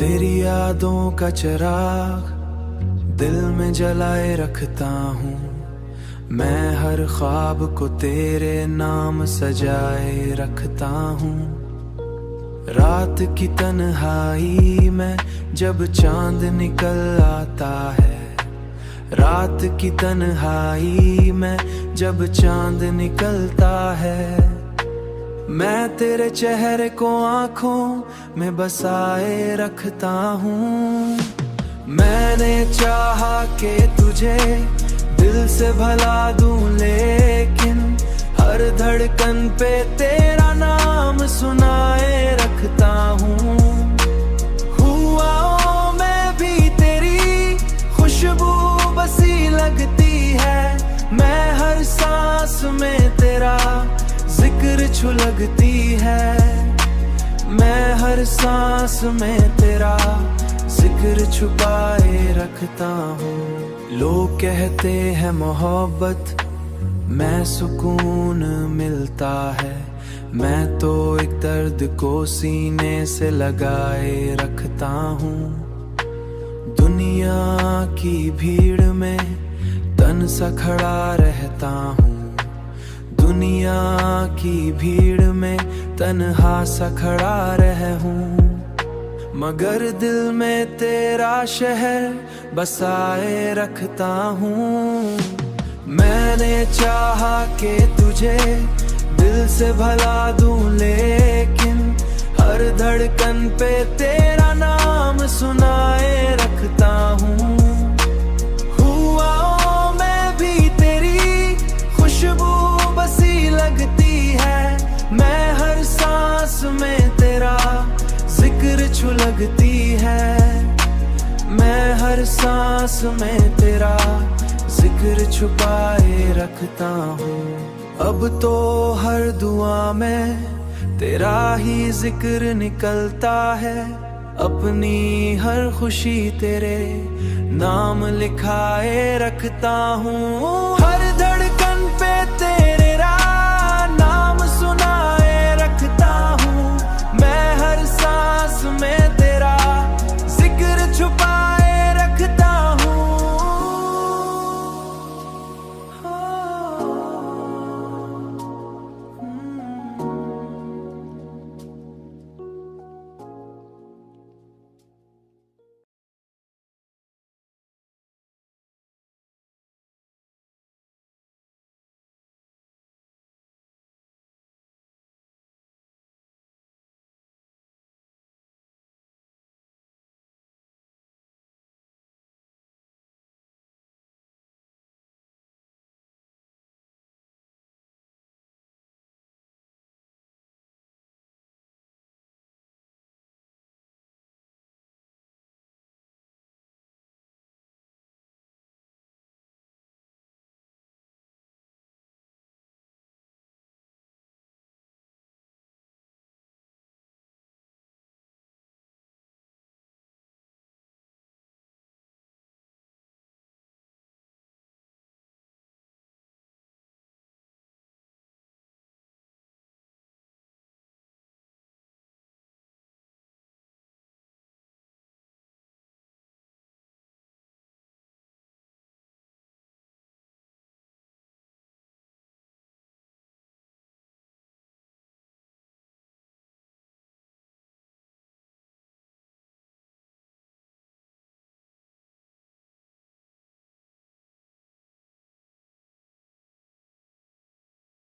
तेरी यादों का चिराग दिल में जलाए रखता हूँ। मैं हर ख्वाब को तेरे नाम सजाए रखता हूँ। रात की तन्हाई में जब चांद निकल आता है, रात की तन्हाई में जब चांद निकलता है, मैं तेरे चेहरे को आँखों में बसाए रखता हूँ। मैंने चाहा कि तुझे दिल से भला दूं, लेकिन हर धड़कन पे तेरा नाम सुनाए रखता हूँ। हुआओं में भी तेरी खुशबू बसी लगती है, मैं हर सांस में तेरा जिक्र छुलगती है, मैं हर सांस में तेरा जिक्र छुपाए रखता हूँ। लोग कहते हैं मोहब्बत में सुकून मिलता है, मैं तो एक दर्द को सीने से लगाए रखता हूँ। दुनिया की भीड़ में तन सा खड़ा रहता हूँ, दुनिया की भीड़ में तन्हा सा खड़ा रहूं, मगर दिल में तेरा शहर बसाए रखता हूँ। मैंने चाहा कि तुझे दिल से भला दूं, लेकिन हर धड़कन पे तेरा नाम सुनाए रखता हूँ। हुआओं में भी तेरी खुशबू बसी लगती है, मैं हर सांस में तेरा जिक्र छुलगती है, मैं हर सांस में तेरा जिक्र छुपाए रखता हूँ। अब तो हर दुआ में तेरा ही जिक्र निकलता है, अपनी हर खुशी तेरे नाम लिखाए रखता हूँ। हर धड़कन